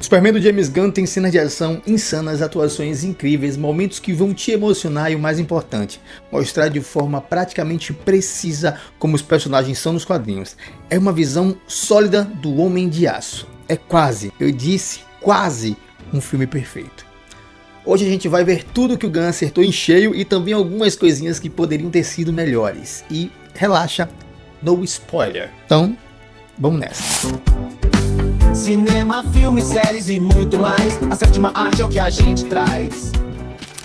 O Superman do James Gunn tem cenas de ação insanas, atuações incríveis, momentos que vão te emocionar e o mais importante, mostrar de forma praticamente precisa como os personagens são nos quadrinhos. É uma visão sólida do Homem de Aço. É quase, eu disse quase, um filme perfeito. Hoje a gente vai ver tudo que o Gunn acertou em cheio e também algumas coisinhas que poderiam ter sido melhores. E relaxa, no spoiler. Então, vamos nessa. Cinema, filmes, séries e muito mais. A sétima arte é o que a gente traz.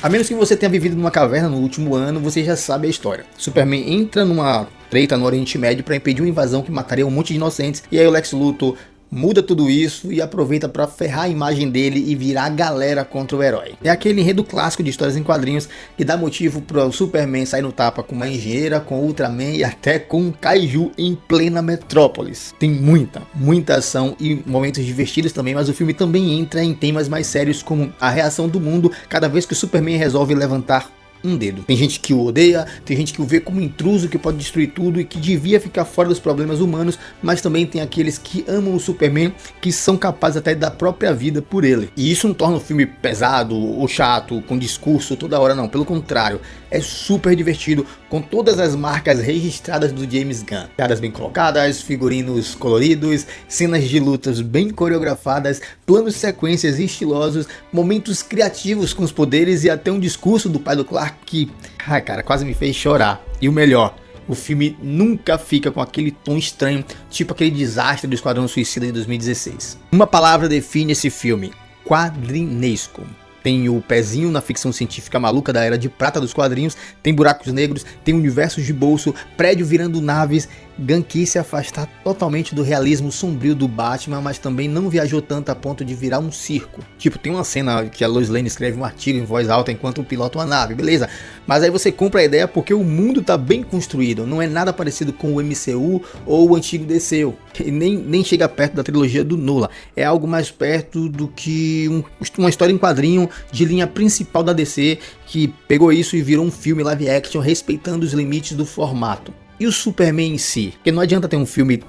A menos que você tenha vivido numa caverna no último ano, você já sabe a história. Superman entra numa treta no Oriente Médio para impedir uma invasão que mataria um monte de inocentes. E aí o Lex Luthor muda tudo isso e aproveita para ferrar a imagem dele e virar a galera contra o herói. É aquele enredo clássico de histórias em quadrinhos que dá motivo para o Superman sair no tapa com uma engenheira, com o Ultraman e até com um Kaiju em plena metrópolis. Tem muita ação e momentos divertidos também, mas o filme também entra em temas mais sérios como a reação do mundo cada vez que o Superman resolve levantar um dedo. Tem gente que o odeia, tem gente que o vê como intruso que pode destruir tudo e que devia ficar fora dos problemas humanos, mas também tem aqueles que amam o Superman, que são capazes até da própria vida por ele. E isso não torna o filme pesado ou chato, com discurso toda hora, não. Pelo contrário, é super divertido, com todas as marcas registradas do James Gunn. Piadas bem colocadas, figurinos coloridos, cenas de lutas bem coreografadas, planos de sequências estilosos, momentos criativos com os poderes e até um discurso do pai do Clark que, cara, quase me fez chorar. E o melhor, o filme nunca fica com aquele tom estranho, tipo aquele desastre do Esquadrão Suicida de 2016. Uma palavra define esse filme: quadrinesco. Tem o pezinho na ficção científica maluca da Era de Prata dos quadrinhos, tem buracos negros, tem universos de bolso, prédio virando naves. Gunn quis se afastar totalmente do realismo sombrio do Batman, mas também não viajou tanto a ponto de virar um circo. Tipo, tem uma cena que a Lois Lane escreve um artigo em voz alta enquanto pilota uma nave, beleza? Mas aí você compra a ideia porque o mundo tá bem construído, não é nada parecido com o MCU ou o antigo DCU. E nem chega perto da trilogia do Nolan, é algo mais perto do que uma história em quadrinho de linha principal da DC, que pegou isso e virou um filme live action respeitando os limites do formato. E o Superman em si? Porque não adianta ter um filme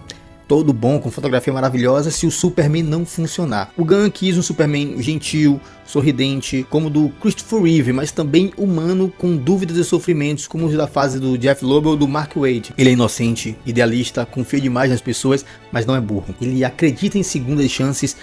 todo bom, com fotografia maravilhosa, se o Superman não funcionar. O Gunn quis um Superman gentil, sorridente, como o do Christopher Reeve, mas também humano, com dúvidas e sofrimentos, como os da fase do Jeff Loeb ou do Mark Waid. Ele é inocente, idealista, confia demais nas pessoas, mas não é burro. Ele acredita em segundas chances,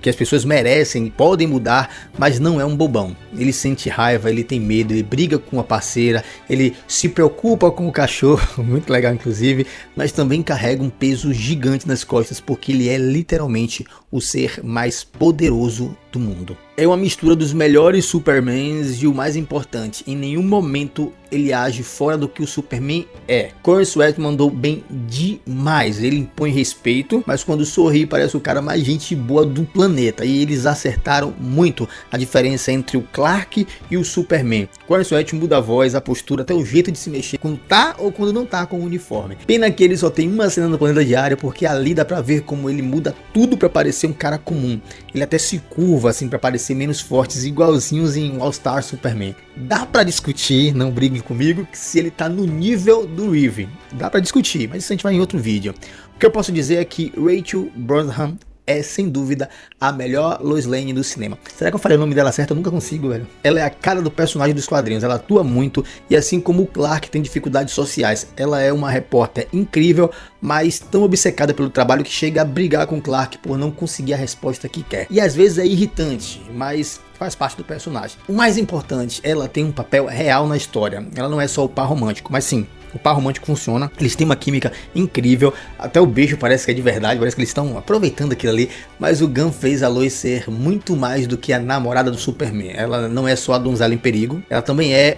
que as pessoas merecem e podem mudar, mas não é um bobão. Ele sente raiva, ele tem medo, ele briga com a parceira, ele se preocupa com o cachorro, muito legal inclusive, mas também carrega um peso gigante nas costas porque ele é literalmente o ser mais poderoso do mundo. É uma mistura dos melhores Supermans e o mais importante, em nenhum momento ele age fora do que o Superman é. Corey Sweat mandou bem demais, ele impõe respeito, mas quando sorri parece o cara mais gente boa do planeta, e eles acertaram muito a diferença entre o Clark e o Superman. Corey Sweat muda a voz, a postura, até o jeito de se mexer quando tá ou quando não tá com o uniforme. Pena que ele só tem uma cena no Planeta Diário, porque ali dá pra ver como ele muda tudo pra parecer um cara comum. Ele até se curva assim pra parecer menos fortes, igualzinhos em All Star Superman. Dá pra discutir, não brigue comigo, que se ele tá no nível do Reeve. Dá pra discutir, mas isso a gente vai em outro vídeo. O que eu posso dizer é que Rachel Brosnahan é sem dúvida a melhor Lois Lane do cinema. Será que eu falei o nome dela certo? Eu nunca consigo, velho. Ela é a cara do personagem dos quadrinhos, ela atua muito, e assim como o Clark tem dificuldades sociais, ela é uma repórter incrível, mas tão obcecada pelo trabalho que chega a brigar com o Clark por não conseguir a resposta que quer. E às vezes é irritante, mas faz parte do personagem. O mais importante, ela tem um papel real na história. Ela não é só o par romântico, mas sim, o par romântico funciona, eles têm uma química incrível, até o beijo parece que é de verdade, parece que eles estão aproveitando aquilo ali, mas o Gunn fez a Lois ser muito mais do que a namorada do Superman. Ela não é só a donzela em perigo, ela também é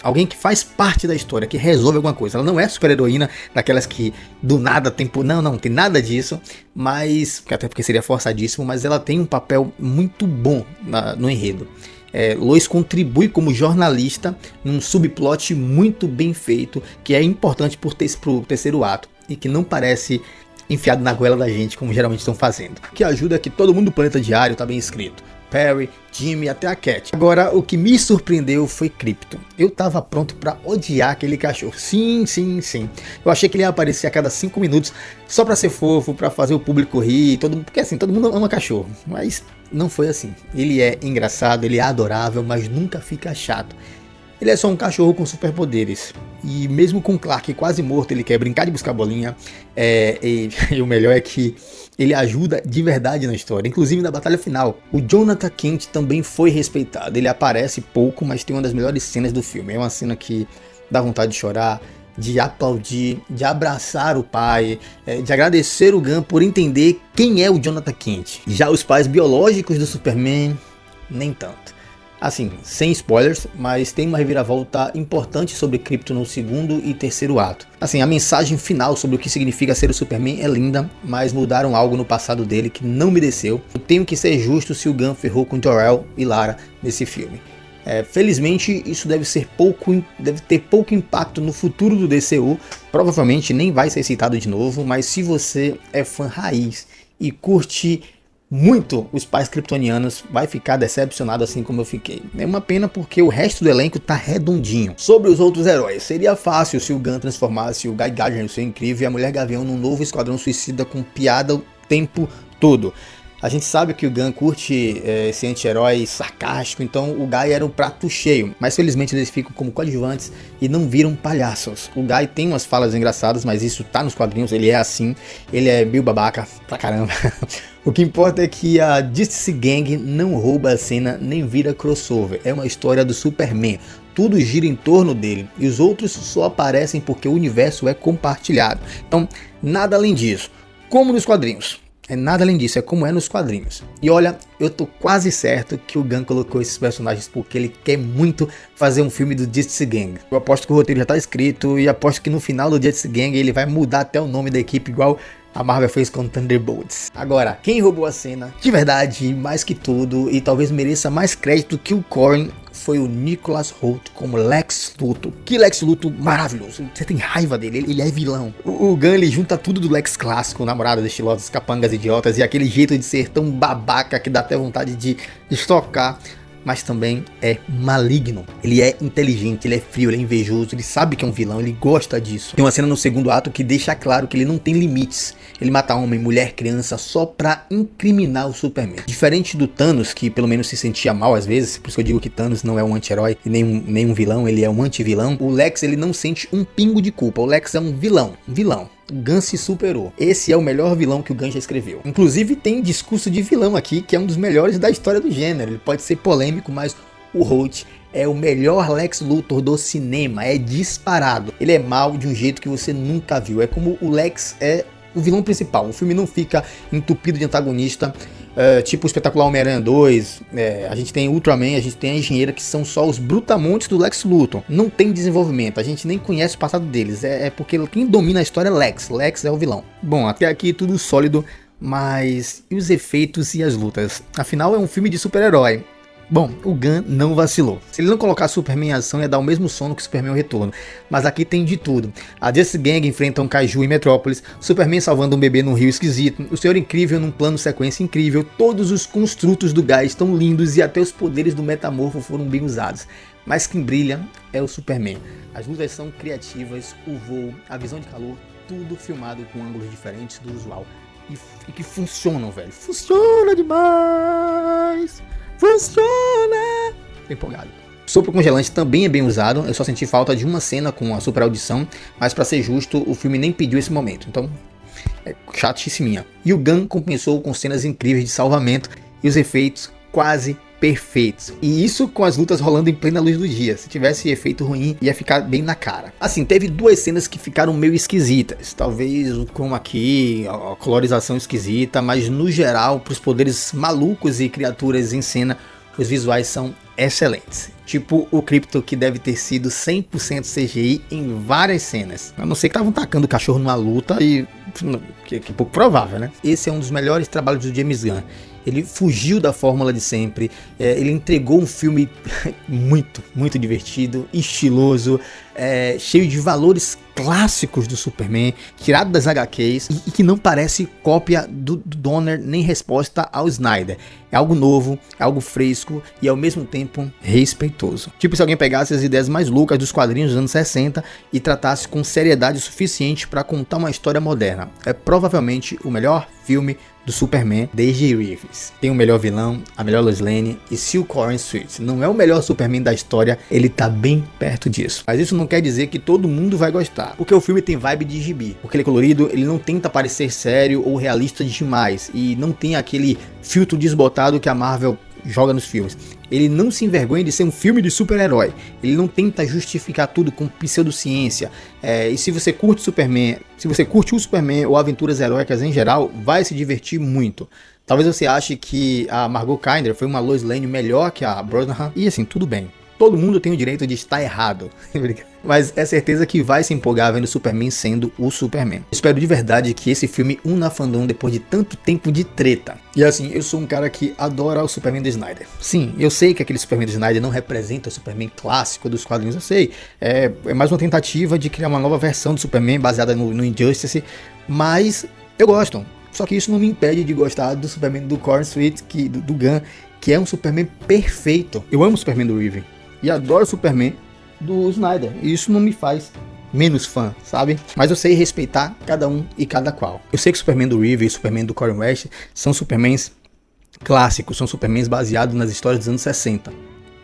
alguém que faz parte da história, que resolve alguma coisa. Ela não é super-heroína, daquelas que do nada tem... Não tem nada disso, mas até porque seria forçadíssimo, mas ela tem um papel muito bom no enredo. Lois contribui como jornalista num subplot muito bem feito, que é importante pro terceiro ato e que não parece enfiado na goela da gente como geralmente estão fazendo. O que ajuda é que todo mundo do Planeta Diário tá bem escrito. Perry, Jimmy até a Cat. Agora, o que me surpreendeu foi Krypton. Eu tava pronto pra odiar aquele cachorro. Sim. Eu achei que ele ia aparecer a cada 5 minutos só pra ser fofo, pra fazer o público rir, porque assim, todo mundo ama cachorro. Mas não foi assim. Ele é engraçado, ele é adorável, mas nunca fica chato. Ele é só um cachorro com superpoderes. E mesmo com Clark quase morto, ele quer brincar de buscar bolinha. E o melhor é que ele ajuda de verdade na história, inclusive na batalha final. O Jonathan Kent também foi respeitado. Ele aparece pouco, mas tem uma das melhores cenas do filme. É uma cena que dá vontade de chorar, de aplaudir, de abraçar o pai, de agradecer o Gunn por entender quem é o Jonathan Kent. Já os pais biológicos do Superman, nem tanto. Assim, sem spoilers, mas tem uma reviravolta importante sobre Krypton no segundo e terceiro ato. Assim, a mensagem final sobre o que significa ser o Superman é linda, mas mudaram algo no passado dele que não me desceu. Eu tenho que ser justo se o Gunn ferrou com Jor-El e Lara nesse filme. Felizmente isso deve ter pouco impacto no futuro do DCU, provavelmente nem vai ser citado de novo, mas se você é fã raiz e curte muito os pais kryptonianos, vai ficar decepcionado assim como eu fiquei. É uma pena porque o resto do elenco tá redondinho. Sobre os outros heróis, seria fácil se o Gunn transformasse o Guy Gardner, o seu incrível, e a Mulher Gavião num novo Esquadrão Suicida com piada o tempo todo. A gente sabe que o Gunn curte esse anti-herói sarcástico, então o Guy era um prato cheio. Mas felizmente eles ficam como coadjuvantes e não viram palhaços. O Guy tem umas falas engraçadas, mas isso tá nos quadrinhos, ele é assim. Ele é meio babaca pra caramba. O que importa é que a Justice Gang não rouba a cena nem vira crossover. É uma história do Superman. Tudo gira em torno dele e os outros só aparecem porque o universo é compartilhado. Então, nada além disso. Como nos quadrinhos. Nada além disso, é como é nos quadrinhos. E olha, eu tô quase certo que o Gunn colocou esses personagens porque ele quer muito fazer um filme do Justice Gang. Eu aposto que o roteiro já tá escrito e aposto que no final do Justice Gang ele vai mudar até o nome da equipe igual a Marvel fez com Thunderbolts. Agora, quem roubou a cena, de verdade, mais que tudo, e talvez mereça mais crédito que o Corrin, foi o Nicholas Hoult como Lex Luthor. Que Lex Luthor maravilhoso, você tem raiva dele, ele é vilão. O Gunn ele junta tudo do Lex clássico, namorado estilosos, capangas idiotas, e aquele jeito de ser tão babaca que dá até vontade de estocar. Mas também é maligno. Ele é inteligente, ele é frio, ele é invejoso, ele sabe que é um vilão, ele gosta disso. Tem uma cena no segundo ato que deixa claro que ele não tem limites. Ele mata homem, mulher, criança só pra incriminar o Superman. Diferente do Thanos, que pelo menos se sentia mal às vezes, por isso que eu digo que Thanos não é um anti-herói e nem um vilão, ele é um anti-vilão. O Lex ele não sente um pingo de culpa, o Lex é um vilão. O Gunn se superou. Esse é o melhor vilão que o Gunn já escreveu. Inclusive tem discurso de vilão aqui, que é um dos melhores da história do gênero. Ele pode ser polêmico, mas o Hoult é o melhor Lex Luthor do cinema. É disparado. Ele é mau de um jeito que você nunca viu. É como o Lex é o vilão principal. O filme não fica entupido de antagonista. Tipo o espetacular Homem-Aranha 2, a gente tem Ultraman, a gente tem a Engenheira, que são só os brutamontes do Lex Luthor. Não tem desenvolvimento, a gente nem conhece o passado deles, porque quem domina a história é Lex é o vilão. Bom, até aqui tudo sólido, mas e os efeitos e as lutas? Afinal é um filme de super-herói. Bom, o Gunn não vacilou. Se ele não colocar Superman em ação, ia dar o mesmo sono que Superman o Retorno. Mas aqui tem de tudo. A Justice Gang enfrenta um kaiju em Metrópolis, Superman salvando um bebê num rio esquisito, o Senhor Incrível num plano sequência incrível, todos os construtos do Guy estão lindos e até os poderes do Metamorfo foram bem usados. Mas quem brilha é o Superman. As lutas são criativas, o voo, a visão de calor, tudo filmado com ângulos diferentes do usual. E que funcionam, velho. Funciona demais! Funciona! Tô empolgado. Sopro congelante também é bem usado, eu só senti falta de uma cena com a super audição, mas pra ser justo, o filme nem pediu esse momento, então é chatíssiminha. E o Gunn compensou com cenas incríveis de salvamento e os efeitos quase perfeitos. E isso com as lutas rolando em plena luz do dia. Se tivesse efeito ruim, ia ficar bem na cara. Assim, teve duas cenas que ficaram meio esquisitas. Talvez o chroma key, a colorização esquisita, mas no geral, para os poderes malucos e criaturas em cena, os visuais são excelentes. Tipo o Krypton, que deve ter sido 100% CGI em várias cenas. A não ser que estavam tacando o cachorro numa luta e... que é pouco provável, né? Esse é um dos melhores trabalhos do James Gunn. Ele fugiu da fórmula de sempre, ele entregou um filme muito divertido, estiloso, cheio de valores clássicos do Superman, tirado das HQs e que não parece cópia do Donner nem resposta ao Snyder. É algo novo, é algo fresco e ao mesmo tempo respeitoso. Tipo se alguém pegasse as ideias mais loucas dos quadrinhos dos anos 60 e tratasse com seriedade suficiente para contar uma história moderna. É provavelmente o melhor filme do Superman desde Reeves. Tem o melhor vilão, a melhor Lois Lane e se o Corey Sweet não é o melhor Superman da história, ele tá bem perto disso. Mas isso não quer dizer que todo mundo vai gostar, porque o filme tem vibe de gibi. Porque ele é colorido, ele não tenta parecer sério ou realista demais e não tem aquele filtro desbotado que a Marvel joga nos filmes. Ele não se envergonha de ser um filme de super-herói. Ele não tenta justificar tudo com pseudociência. E se você curte Superman, se você curte o Superman ou aventuras heróicas em geral, vai se divertir muito. Talvez você ache que a Margot Kidder foi uma Lois Lane melhor que a Brosnan. E assim, tudo bem. Todo mundo tem o direito de estar errado. Mas é certeza que vai se empolgar vendo Superman sendo o Superman. Espero de verdade que esse filme una fandom depois de tanto tempo de treta. E assim, eu sou um cara que adora o Superman do Snyder. Sim, eu sei que aquele Superman do Snyder não representa o Superman clássico dos quadrinhos, eu sei. É mais uma tentativa de criar uma nova versão do Superman baseada no Injustice. Mas eu gosto. Só que isso não me impede de gostar do Superman do Corey Sweet, do Gunn, que é um Superman perfeito. Eu amo o Superman do Reeve e adoro o Superman do Snyder. E isso não me faz menos fã, sabe? Mas eu sei respeitar cada um e cada qual. Eu sei que o Superman do Reeve e o Superman do Corey West são Supermans clássicos, são Supermans baseados nas histórias dos anos 60.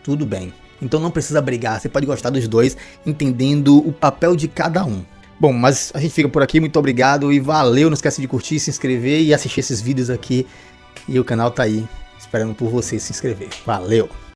Tudo bem. Então não precisa brigar, você pode gostar dos dois, entendendo o papel de cada um. Bom, mas a gente fica por aqui, muito obrigado e valeu, não esquece de curtir, se inscrever e assistir esses vídeos aqui. E o canal tá aí, esperando por você se inscrever. Valeu!